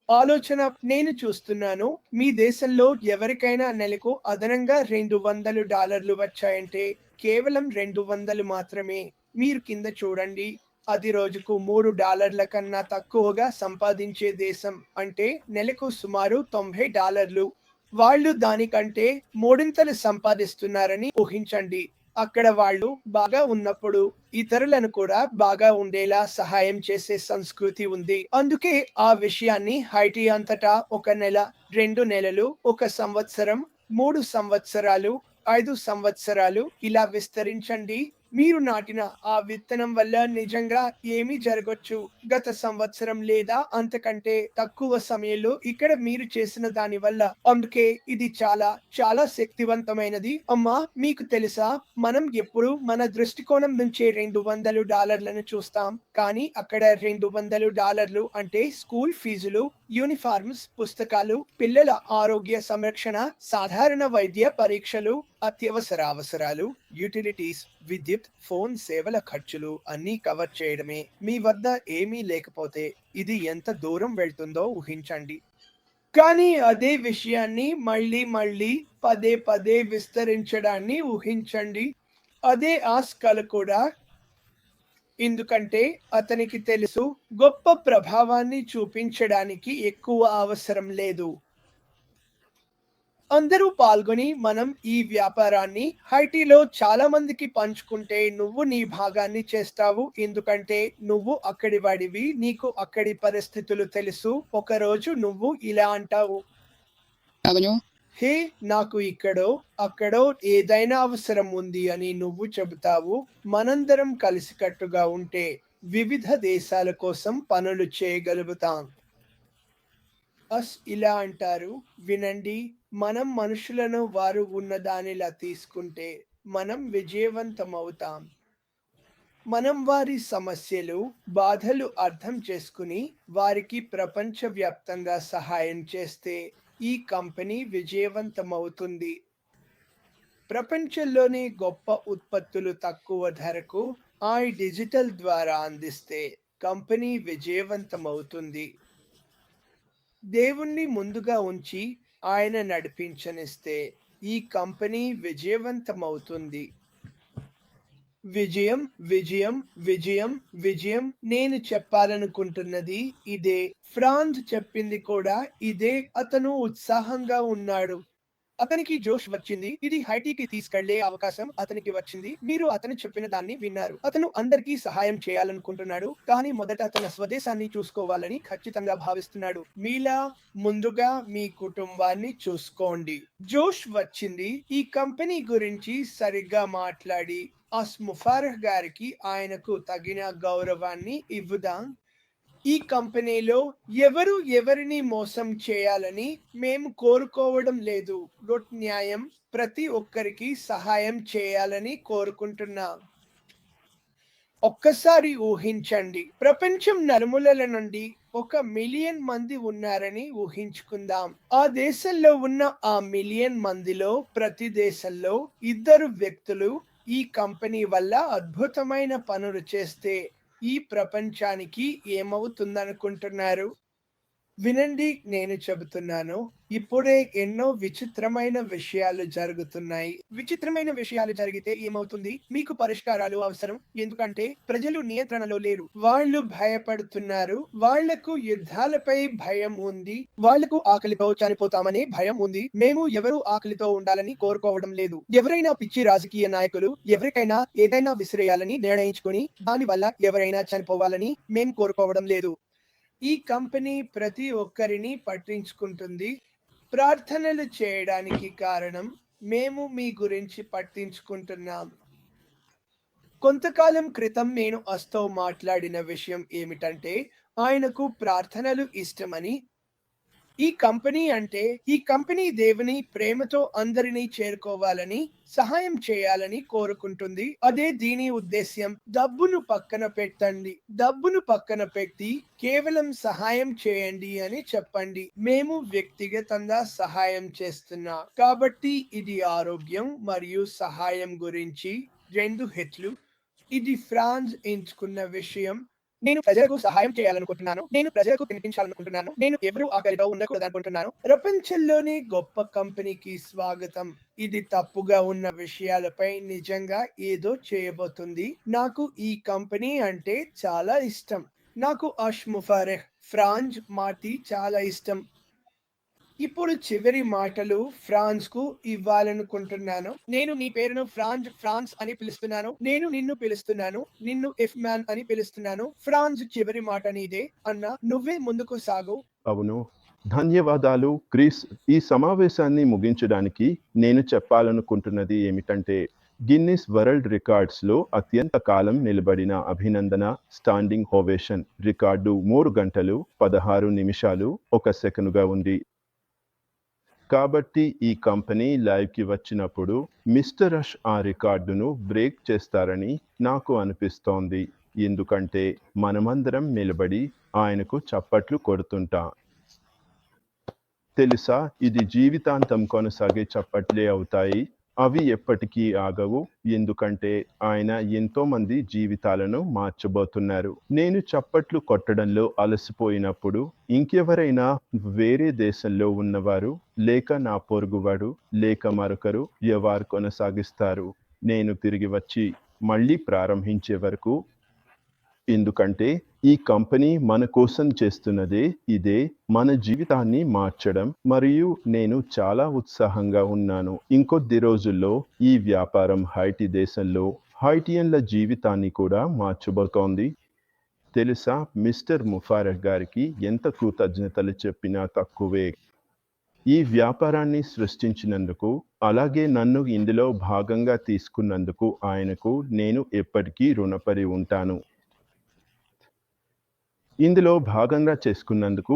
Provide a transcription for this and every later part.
ఆలోచన నేను చూస్తున్నాను. మీ దేశంలో ఎవరికైనా నెలకు అదనంగా $200 వచ్చాయంటే కేవలం 200 మాత్రమే. మీరు కింద చూడండి. అది రోజుకు $3 కన్నా తక్కువగా సంపాదించే దేశం అంటే నెలకు సుమారు $90. వాళ్ళు దానికంటే మూడింతలు సంపాదిస్తున్నారని ఊహించండి. అక్కడ వాళ్ళు బాగా ఉన్నప్పుడు ఇతరులను కూడా బాగా ఉండేలా సహాయం చేసే సంస్కృతి ఉంది. అందుకే ఆ విషయాన్ని హైటీ అంతటా 1 నెల, 2 నెలలు, 1 సంవత్సరం, 3 సంవత్సరాలు, 5 సంవత్సరాలు ఇలా విస్తరించండి. మీరు నాటిన ఆ విత్తనం వల్ల నిజంగా ఏమి జరగొచ్చు? గత సంవత్సరం లేదా అంతకంటే తక్కువ సమయంలో ఇక్కడ మీరు చేసిన దాని వల్ల. అందుకే ఇది చాలా చాలా శక్తివంతమైనది. అమ్మా, మీకు తెలుసా? మనం ఎప్పుడు మన దృష్టికోణం నుంచే $200 చూస్తాం. కానీ అక్కడ $200 అంటే స్కూల్ ఫీజులు, యూనిఫార్మ్స్, పుస్తకాలు, పిల్లల ఆరోగ్య సంరక్షణ, సాధారణ వైద్య పరీక్షలు, అత్యవసర అవసరాలు, యుటిలిటీస్, విద్యుత్, ఫోన్ సేవల ఖర్చులు అన్నీ కవర్ చేయడమే. మీ వద్ద ఏమీ లేకపోతే ఇది ఎంత దూరం వెళ్తుందో ఊహించండి. కానీ అదే విషయాన్ని మళ్ళీ మళ్ళీ పదే పదే విస్తరించడాన్ని ఊహించండి. అదే ఆ స్కల్ కూడా. ఎందుకంటే అతనికి తెలుసు, గొప్ప ప్రభావాన్ని చూపించడానికి ఎక్కువ అవసరం లేదు. అందరూ పాల్గొని మనం ఈ వ్యాపారాన్ని హైటీలో చాలా మందికి పంచుకుంటే నువ్వు నీ భాగాన్ని చేస్తావు. ఎందుకంటే నువ్వు అక్కడి వాడివి, నీకు అక్కడి పరిస్థితులు తెలుసు. ఒకరోజు నువ్వు ఇలా అంటావు, Avenue, హే, నాకు ఇక్కడో అక్కడో ఏదైనా అవసరం ఉంది అని నువ్వు చెబుతావు. మనందరం కలిసికట్టుగా ఉంటే వివిధ దేశాల కోసం పనులు చేయగలుగుతాం. ఇలా అంటారు, వినండి, మనం మనుషులను వారు ఉన్నదానిలా తీసుకుంటే మనం విజయవంతమవుతాం. మనం వారి సమస్యలు, బాధలు అర్థం చేసుకుని వారికి ప్రపంచవ్యాప్తంగా సహాయం చేస్తే ఈ కంపెనీ విజయవంతమవుతుంది. ప్రపంచంలోని గొప్ప ఉత్పత్తులు తక్కువ ధరకు డిజిటల్ ద్వారా అందిస్తే కంపెనీ విజయవంతమవుతుంది. దేవుణ్ణి ముందుగా ఉంచి ఆయన నడిపించనిస్తే ఈ కంపెనీ విజయవంతమవుతుంది. విజయం, విజయం, విజయం, విజయం. నేను చెప్పాలనుకుంటున్నది ఇదే. ఫ్రాన్స్ చెప్పింది కూడా ఇదే. అతను ఉత్సాహంగా ఉన్నాడు. అతనికి జోష్ వచ్చింది. ఇది హైటీకి తీసుకెళ్లే అవకాశం అతనికి వచ్చింది. మీరు అతను చెప్పిన దాన్ని విన్నారు. అతను అందరికీ సహాయం చేయాలనుకుంటున్నాడు. కానీ మొదట తన స్వదేశాన్ని చూసుకోవాలని ఖచ్చితంగా భావిస్తున్నాడు. మీలా ముందుగా మీ కుటుంబాన్ని చూసుకోండి. జోష్ వచ్చింది. ఈ కంపెనీ గురించి సరిగ్గా మాట్లాడి ముఫారహ్ గారికి ఆయనకు తగిన గౌరవాన్ని ఇవ్వుదాం. ఈ కంపెనీలో ఎవరు ఎవరిని మోసం చేయాలని మేము కోరుకోవడం లేదు. న్యాయం, ప్రతి ఒక్కరికి సహాయం చేయాలని కోరుకుంటున్నాం. ఒక్కసారి ఊహించండి, ప్రపంచం నలుమూలల నుండి 1 మిలియన్ మంది ఉన్నారని ఊహించుకుందాం. ఆ దేశంలో ఉన్న ఆ మిలియన్ మందిలో ప్రతి దేశంలో 2 వ్యక్తులు ఈ కంపెనీ వల్ల అద్భుతమైన పనులు చేస్తే ఈ ప్రపంచానికి ఏమవుతుందనుకుంటున్నారు? వినండి, నేను చెబుతున్నాను. ఇప్పుడే ఎన్నో విచిత్రమైన విషయాలు జరుగుతున్నాయి. విచిత్రమైన విషయాలు జరిగితే ఏమవుతుంది? మీకు పరిష్కారాలు అవసరం. ఎందుకంటే ప్రజలు నియంత్రణలో లేరు. వాళ్ళు భయపడుతున్నారు. వాళ్లకు యుద్ధాలపై భయం ఉంది. వాళ్లకు ఆకలితో చనిపోతామనే భయం ఉంది. మేము ఎవరు ఆకలితో ఉండాలని కోరుకోవడం లేదు. ఎవరైనా పిచ్చి రాజకీయ నాయకులు ఎవరికైనా ఏదైనా విసిరేయాలని నిర్ణయించుకుని దానివల్ల ఎవరైనా చనిపోవాలని మేము కోరుకోవడం లేదు. ఈ కంపెనీ ప్రతి ఒక్కరిని పట్టించుకుంటుంది. ప్రార్థనలు చేయడానికి కారణం మేము మీ గురించి పట్టించుకుంటున్నాం. కొంతకాలం క్రితం నేను తో మాట్లాడిన విషయం ఏమిటంటే ఆయనకు ప్రార్థనలు ఇష్టమని. ఈ కంపెనీ దేవుని ప్రేమతో అందరినీ చేరుకోవాలని, సహాయం చేయాలని కోరుకుంటుంది. అదే దీని ఉద్దేశ్యం. డబ్బును పక్కన పెట్టండి. డబ్బును పక్కన పెట్టి కేవలం సహాయం చేయండి అని చెప్పండి. మేము వ్యక్తిగతంగా సహాయం చేస్తున్నాం కాబట్టి ఇది ఆరోగ్యం మరియు సహాయం గురించి 2 హిట్లు. ఇది ఫ్రాన్స్ ఎంచుకున్న విషయం. నేను ప్రజలకు సహాయం చేయాలనుకుంటున్నాను. నేను ప్రజలకు తినిపించాలనుకుంటున్నాను. నేను ఎవరు ఆకలితో ఉండకూడదనుకుంటున్నాను. ప్రపంచంలోని గొప్ప కంపెనీకి స్వాగతం. ఇది తప్పుగా ఉన్న విషయాలపై నిజంగా ఏదో చేయబోతుంది. నాకు ఈ కంపెనీ అంటే చాలా ఇష్టం. నాకు అష్ ముఫారెహ్, ఫ్రాంజ్ మార్తి చాలా ఇష్టం. ఇప్పుడు చివరి మాటలు ఫ్రాన్స్‌కు ఇవ్వాలనుకుంటున్నాను. నేను నీ పేరును ఫ్రాన్స్ అని పిలుస్తున్నాను. నేను నిన్ను పిలుస్తున్నాను. నిన్ను ఎఫ్‌మ్యాన్ అని పిలుస్తున్నాను. ఫ్రాన్స్ చివరి మాట నీదే. అన్నా నువ్వే ముందుకు సాగు. అవును. ధన్యవాదాలు క్రిస్. ఈ సమావేశాన్ని ముగించడానికి నేను చెప్పాలనుకుంటున్నది ఏమిటంటే, గిన్నిస్ వరల్డ్ రికార్డ్స్‌లో అత్యంత కాలం నిలబడిన అభినందన స్టాండింగ్ ఓవేషన్ రికార్డు 3 గంటలు 16 నిమిషాలు 1 సెకనుగా ఉంది. కాబట్టి ఈ కంపెనీ లైవ్‌కి వచ్చినప్పుడు మిస్టర్ రష్ ఆ రికార్డును బ్రేక్ చేస్తారని నాకు అనిపిస్తోంది. ఎందుకంటే మనమందరం నిలబడి ఆయనకు చప్పట్లు కొడుతుంటాం. తెలుసా, ఇది జీవితాంతం కొనసాగే చప్పట్లే అవుతాయి. అవి ఎప్పటికీ ఆగవు. ఎందుకంటే ఆయన ఎంతో మంది జీవితాలను మార్చబోతున్నారు. నేను చప్పట్లు కొట్టడంలో అలసిపోయినప్పుడు ఇంకెవరైనా వేరే దేశంలో ఉన్నవారు లేక నా పొరుగువాడు లేక మరొకరు ఎవరు కొనసాగిస్తారు. నేను తిరిగి వచ్చి మళ్ళీ ప్రారంభించే వరకు. ఎందుకంటే ఈ కంపెనీ మన కోసం చేస్తున్నదే ఇదే, మన జీవితాన్ని మార్చడం. మరియు నేను చాలా ఉత్సాహంగా ఉన్నాను. ఇంకొద్ది రోజుల్లో ఈ వ్యాపారం హైటీ దేశంలో హైటియన్ల జీవితాన్ని కూడా మార్చబోతోంది. తెలుసా, మిస్టర్ ముఫారెహ్ గారికి ఎంత కృతజ్ఞతలు చెప్పినా తక్కువే. ఈ వ్యాపారాన్ని సృష్టించినందుకు, అలాగే నన్ను ఇందులో భాగంగా తీసుకున్నందుకు ఆయనకు నేను ఎప్పటికీ రుణపడి ఉంటాను. ఇందులో భాగంగా చేసుకున్నందుకు.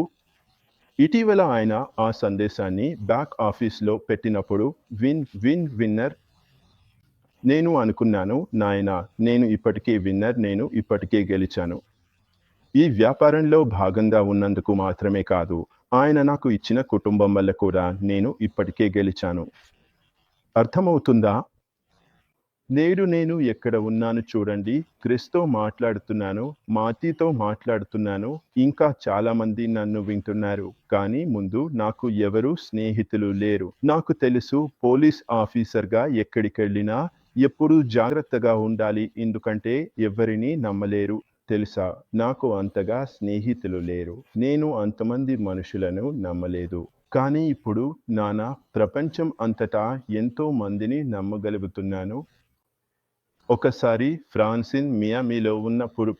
ఇటీవల ఆయన ఆ సందేశాన్ని బ్యాక్ ఆఫీస్లో పెట్టినప్పుడు విన్నర్. నేను అనుకున్నాను, నాయనా, నేను ఇప్పటికే విన్నర్, నేను ఇప్పటికే గెలిచాను. ఈ వ్యాపారంలో భాగంగా ఉన్నందుకు మాత్రమే కాదు, ఆయన నాకు ఇచ్చిన కుటుంబం వల్ల కూడా నేను ఇప్పటికే గెలిచాను. అర్థమవుతుందా? నేడు నేను ఎక్కడ ఉన్నాను చూడండి. క్రిస్తో మాట్లాడుతున్నాను, మార్తితో మాట్లాడుతున్నాను, ఇంకా చాలా మంది నన్ను వింటున్నారు. కానీ ముందు నాకు ఎవరు స్నేహితులు లేరు. నాకు తెలుసు, పోలీస్ ఆఫీసర్గా ఎక్కడికెళ్ళినా ఎప్పుడూ జాగ్రత్తగా ఉండాలి, ఎందుకంటే ఎవరిని నమ్మలేరు. తెలుసా, నాకు అంతగా స్నేహితులు లేరు. నేను అంతమంది మనుషులను నమ్మలేదు. కానీ ఇప్పుడు నానా ప్రపంచం అంతటా ఎంతో మందిని నమ్మగలుగుతున్నాను. ఒకసారి ఫ్రాన్సిన్ మియామిలో ఉన్నప్పుడు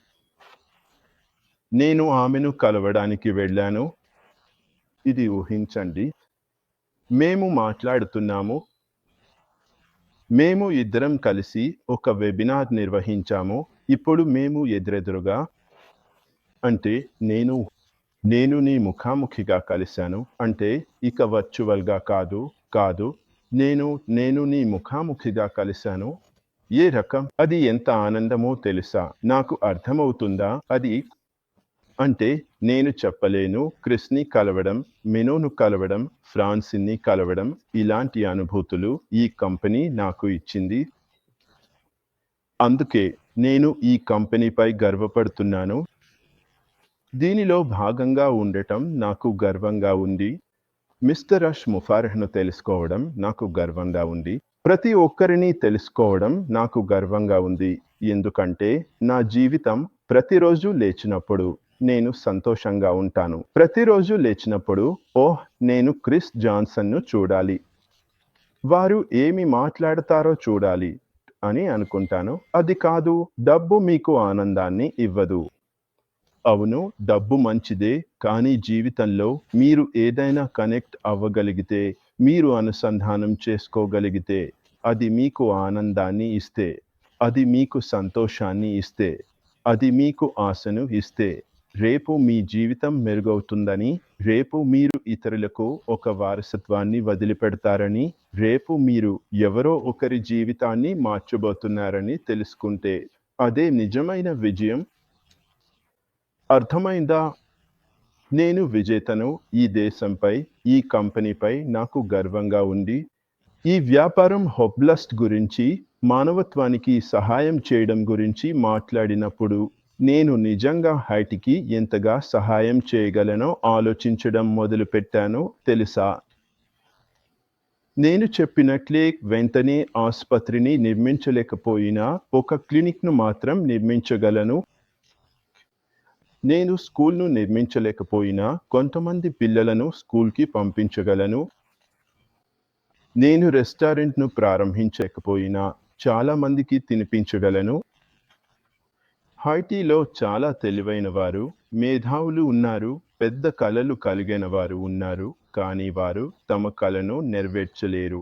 నేను ఆమెను కలవడానికి వెళ్ళాను. ఇది ఊహించండి. మేము మాట్లాడుతున్నాము. మేము ఇద్దరం కలిసి ఒక వెబినార్ నిర్వహించాము. ఇప్పుడు మేము ఎదురెదురుగా, అంటే నేను నీ ముఖాముఖిగా కలిశాను. అంటే ఇక వర్చువల్గా కాదు. నేను నీ ముఖాముఖిగా కలిశాను. ఏ రకం? అది ఎంత ఆనందమో తెలుసా? నాకు అర్థమవుతుందా అది? అంటే నేను చెప్పలేను. క్రిస్ని కలవడం, మినోను కలవడం, ఫ్రాన్సిన్ని కలవడం, ఇలాంటి అనుభూతులు ఈ కంపెనీ నాకు ఇచ్చింది. అందుకే నేను ఈ కంపెనీపై గర్వపడుతున్నాను. దీనిలో భాగంగా ఉండటం నాకు గర్వంగా ఉంది. మిస్టర్ రష్ ముఫారెహ్ను తెలుసుకోవడం నాకు గర్వంగా ఉంది. ప్రతి ఒక్కరిని తెలుసుకోవడం నాకు గర్వంగా ఉంది. ఎందుకంటే నా జీవితం ప్రతిరోజు లేచినప్పుడు నేను సంతోషంగా ఉంటాను. ప్రతిరోజు లేచినప్పుడు నేను క్రిస్ జాన్సన్ను చూడాలి, వారు ఏమి మాట్లాడతారో చూడాలి అని అనుకుంటాను. అది కాదు, డబ్బు మీకు ఆనందాన్ని ఇవ్వదు. అవును, డబ్బు మంచిదే. కానీ జీవితంలో మీరు ఏదైనా కనెక్ట్ అవ్వగలిగితే, మీరు అనుసంధానం చేసుకోగలిగితే, అది మీకు ఆనందాన్ని ఇస్తే, అది మీకు సంతోషాన్ని ఇస్తే, అది మీకు ఆశను ఇస్తే, రేపు మీ జీవితం మెరుగవుతుందని, రేపు మీరు ఇతరులకు ఒక వారసత్వాన్ని వదిలిపెడతారని, రేపు మీరు ఎవరో ఒకరి జీవితాన్ని మార్చబోతున్నారని తెలుసుకుంటే, అదే నిజమైన విజయం. అర్థమైందా? నేను విజేతను. ఈ దేశంపై, ఈ కంపెనీపై నాకు గర్వంగా ఉంది. ఈ వ్యాపారం హొబ్లస్ట్ గురించి, మానవత్వానికి సహాయం చేయడం గురించి మాట్లాడినప్పుడు నేను నిజంగా హైటీకి ఎంతగా సహాయం చేయగలనో ఆలోచించడం మొదలుపెట్టాను తెలుసా? నేను చెప్పినట్లే వెంటనే ఆసుపత్రిని నిర్మించలేకపోయినా ఒక క్లినిక్‌ను మాత్రం నిర్మించగలను. నేను స్కూల్‌ను నిర్మించలేకపోయినా కొంతమంది పిల్లలను స్కూల్‌కి పంపించగలను. నేను రెస్టారెంట్‌ను ప్రారంభించలేకపోయినా చాలా మందికి తినిపించగలను. హైటీలో చాలా తెలివైన వారు, మేధావులు ఉన్నారు, పెద్ద కలలు కలిగిన వారు ఉన్నారు, కానీ వారు తమ కలను నెరవేర్చలేరు.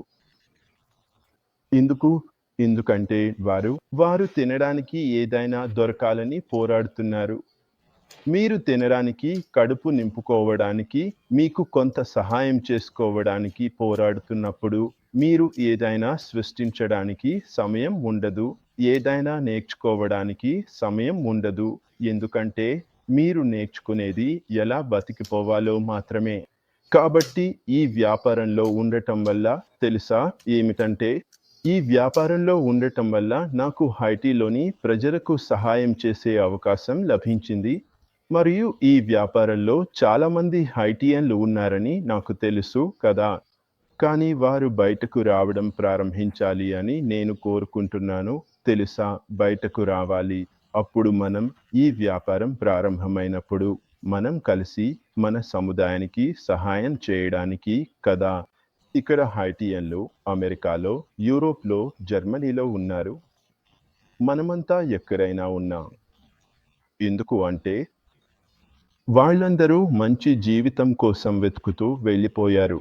ఎందుకు? ఎందుకంటే వారు తినడానికి ఏదైనా దొరకాలని పోరాడుతున్నారు. మీరు తినడానికి, కడుపు నింపుకోవడానికి, మీకు కొంత సహాయం చేసుకోవడానికి పోరాడుతున్నప్పుడు, మీరు ఏదైనా సృష్టించడానికి సమయం ఉండదు. ఏదైనా నేర్చుకోవడానికి సమయం ఉండదు. ఎందుకంటే మీరు నేర్చుకునేది ఎలా బతికిపోవాలో మాత్రమే. కాబట్టి ఈ వ్యాపారంలో ఉండటం వల్ల తెలుసా ఏమిటంటే, ఈ వ్యాపారంలో ఉండటం వల్ల నాకు హైటీలోని ప్రజలకు సహాయం చేసే అవకాశం లభించింది. మరియు ఈ వ్యాపారంలో చాలామంది హైటియన్లు ఉన్నారని నాకు తెలుసు కదా! కానీ వారు బయటకు రావడం ప్రారంభించాలి అని నేను కోరుకుంటున్నాను. తెలుసా? బయటకు రావాలి. అప్పుడు మనం ఈ వ్యాపారం ప్రారంభమైనప్పుడు మనం కలిసి మన సముదాయానికి సహాయం చేయడానికి కదా! ఇక్కడ హైటియన్లు అమెరికాలో, యూరోప్‌లో, జర్మనీలో ఉన్నారు. మనమంతా ఎక్కడైనా ఉన్నాం. ఎందుకు అంటే వాళ్ళందరూ మంచి జీవితం కోసం వెతుకుతూ వెళ్ళిపోయారు.